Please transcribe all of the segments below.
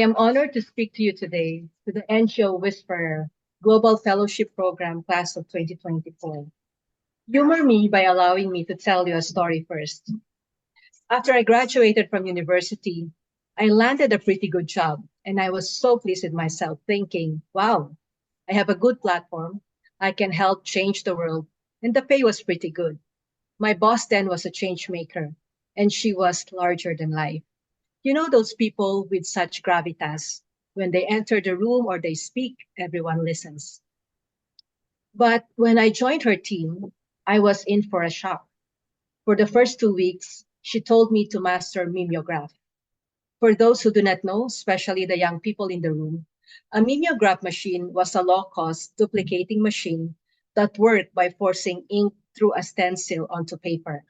am honored to speak to you today to the NGO Whisperer Global Fellowship Program Class of 2024. Humor me by allowing me to tell you a story first. After I graduated from university, I landed a pretty good job, and I was so pleased with myself, thinking, wow, I have a good platform, I can help change the world, and the pay was pretty good. My boss then was a change maker, and she was larger than life. You know those people with such gravitas. When they enter the room or they speak, everyone listens. But when I joined her team, I was in for a shock. For the first 2 weeks, she told me to master mimeograph. For those who do not know, especially the young people in the room, a mimeograph machine was a low-cost duplicating machine that worked by forcing ink through a stencil onto paper.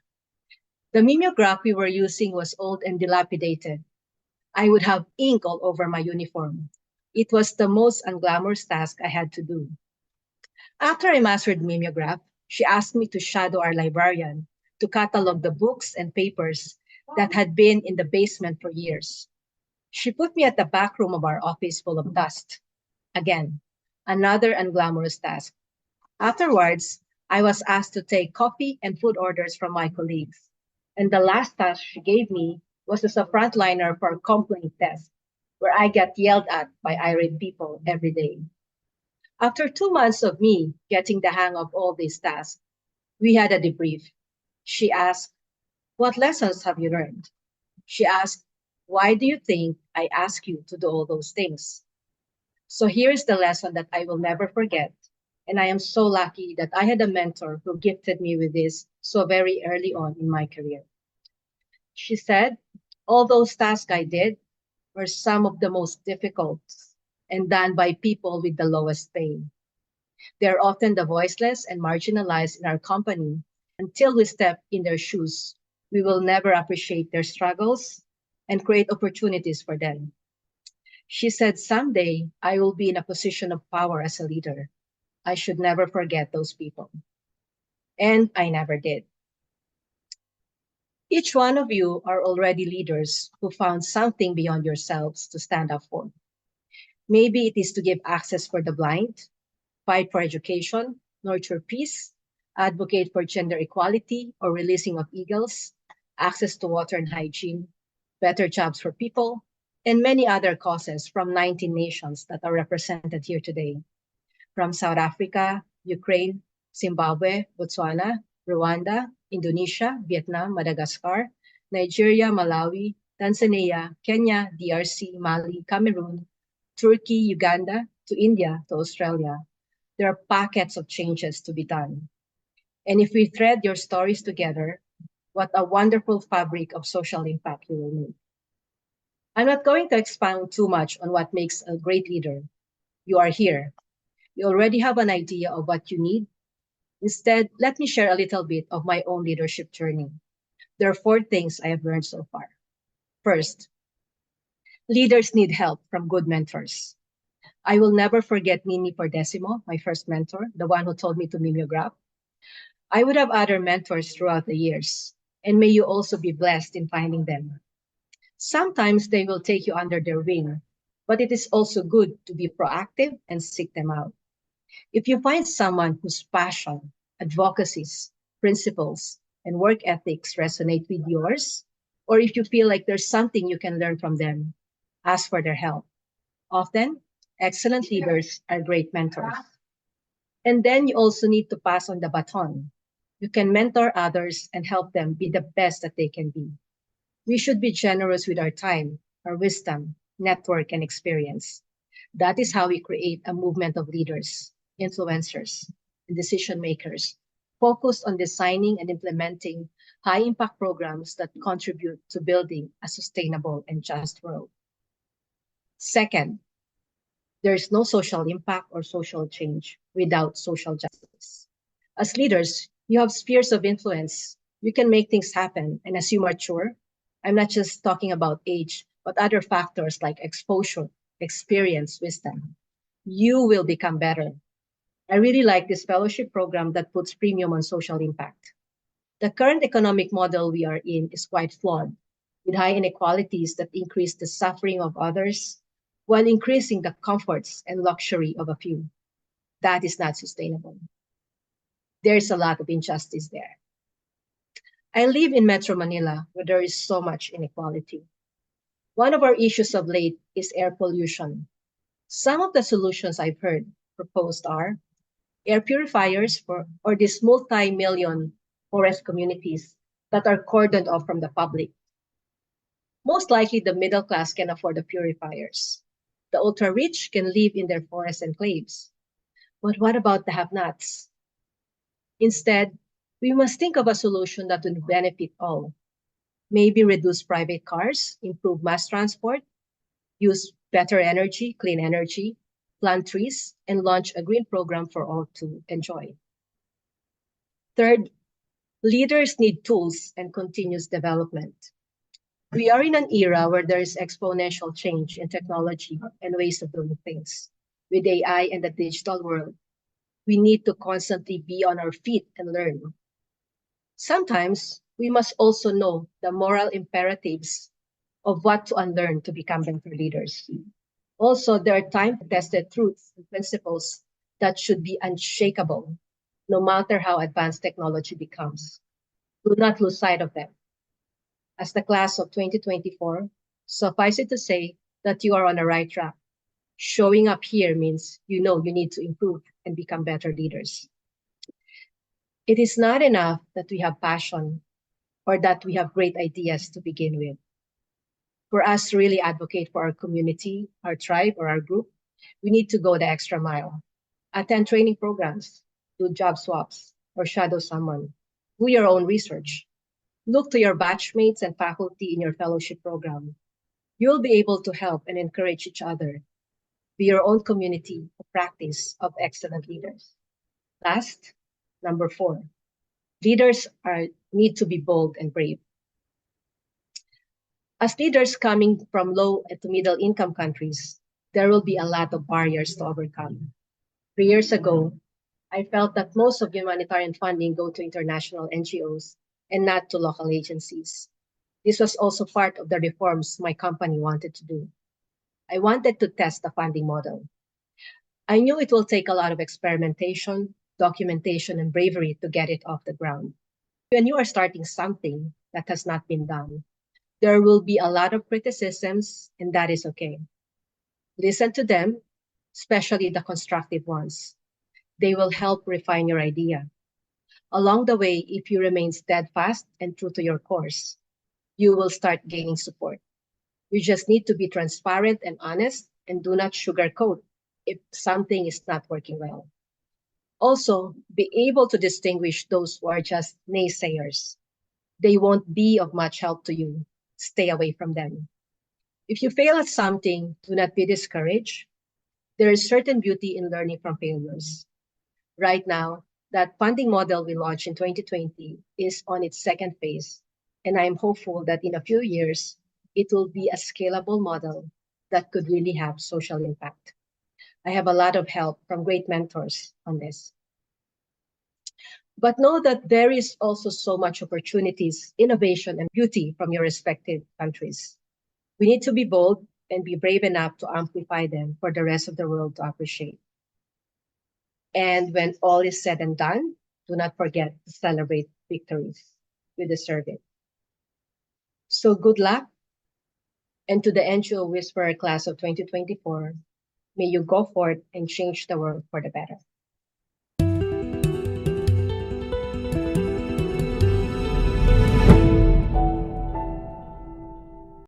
The mimeograph we were using was old and dilapidated. I would have ink all over my uniform. It was the most unglamorous task I had to do. After I mastered mimeograph, she asked me to shadow our librarian to catalog the books and papers that had been in the basement for years. She put me at the back room of our office full of dust. Again, another unglamorous task. Afterwards, I was asked to take coffee and food orders from my colleagues. And the last task she gave me was as a frontliner for a complaint desk, where I get yelled at by irate people every day. After 2 months of me getting the hang of all these tasks, we had a debrief. She asked, what lessons have you learned? She asked, why do you think I ask you to do all those things? So here's the lesson that I will never forget. And I am so lucky that I had a mentor who gifted me with this so very early on in my career. She said, all those tasks I did were some of the most difficult and done by people with the lowest pay. They're often the voiceless and marginalized in our company. Until we step in their shoes, we will never appreciate their struggles and create opportunities for them. She said, someday I will be in a position of power as a leader. I should never forget those people. And I never did. Each one of you are already leaders who found something beyond yourselves to stand up for. Maybe it is to give access for the blind, fight for education, nurture peace, advocate for gender equality or releasing of eagles, access to water and hygiene, better jobs for people, and many other causes from 19 nations that are represented here today. From South Africa, Ukraine, Zimbabwe, Botswana, Rwanda, Indonesia, Vietnam, Madagascar, Nigeria, Malawi, Tanzania, Kenya, DRC, Mali, Cameroon, Turkey, Uganda, to India, to Australia. There are packets of changes to be done. And if we thread your stories together, what a wonderful fabric of social impact you will make. I'm not going to expound too much on what makes a great leader. You are here. You already have an idea of what you need. Instead, let me share a little bit of my own leadership journey. There are 4 things I have learned so far. First, leaders need help from good mentors. I will never forget Nini Pordesimo, my first mentor, the one who told me to mimeograph. I would have other mentors throughout the years, and may you also be blessed in finding them. Sometimes they will take you under their wing, but it is also good to be proactive and seek them out. If you find someone whose passion, advocacies, principles, and work ethics resonate with yours, or if you feel like there's something you can learn from them, ask for their help. Often, excellent leaders are great mentors. And then you also need to pass on the baton. You can mentor others and help them be the best that they can be. We should be generous with our time, our wisdom, network, and experience. That is how we create a movement of leaders, influencers, and decision makers focused on designing and implementing high-impact programs that contribute to building a sustainable and just world. Second, there is no social impact or social change without social justice. As leaders, you have spheres of influence. You can make things happen. And as you mature, I'm not just talking about age, but other factors like exposure, experience, wisdom. You will become better. I really like this fellowship program that puts premium on social impact. The current economic model we are in is quite flawed, with high inequalities that increase the suffering of others while increasing the comforts and luxury of a few. That is not sustainable. There's a lot of injustice there. I live in Metro Manila, where there is so much inequality. One of our issues of late is air pollution. Some of the solutions I've heard proposed are air purifiers or these multi-million forest communities that are cordoned off from the public. Most likely, the middle class can afford the purifiers. The ultra-rich can live in their forest enclaves. But what about the have-nots? Instead, we must think of a solution that will benefit all. Maybe reduce private cars, improve mass transport, use better energy, clean energy, plant trees, and launch a green program for all to enjoy. Third, leaders need tools and continuous development. We are in an era where there is exponential change in technology and ways of doing things. With AI and the digital world, we need to constantly be on our feet and learn. Sometimes we must also know the moral imperatives of what to unlearn to become better leaders. Also, there are time-tested truths and principles that should be unshakable, no matter how advanced technology becomes. Do not lose sight of them. As the class of 2024, suffice it to say that you are on the right track. Showing up here means you know you need to improve and become better leaders. It is not enough that we have passion or that we have great ideas to begin with. For us to really advocate for our community, our tribe, or our group, we need to go the extra mile. Attend training programs, do job swaps, or shadow someone. Do your own research. Look to your batchmates and faculty in your fellowship program. You'll be able to help and encourage each other. Be your own community of practice of excellent leaders. Last, number 4, leaders need to be bold and brave. As leaders coming from low to middle income countries, there will be a lot of barriers to overcome. 3 years ago, I felt that most of humanitarian funding go to international NGOs and not to local agencies. This was also part of the reforms my company wanted to do. I wanted to test the funding model. I knew it will take a lot of experimentation, documentation, and bravery to get it off the ground. When you are starting something that has not been done, there will be a lot of criticisms, and that is okay. Listen to them, especially the constructive ones. They will help refine your idea. Along the way, if you remain steadfast and true to your course, you will start gaining support. You just need to be transparent and honest and do not sugarcoat if something is not working well. Also, be able to distinguish those who are just naysayers. They won't be of much help to you. Stay away from them. If you fail at something, do not be discouraged. There is certain beauty in learning from failures. Right now, that funding model we launched in 2020 is on its second phase, and I am hopeful that in a few years, it will be a scalable model that could really have social impact. I have a lot of help from great mentors on this. But know that there is also so much opportunities, innovation, and beauty from your respective countries. We need to be bold and be brave enough to amplify them for the rest of the world to appreciate. And when all is said and done, do not forget to celebrate victories. You deserve it. So good luck. And to the NGO Whisperer class of 2024, may you go forth and change the world for the better.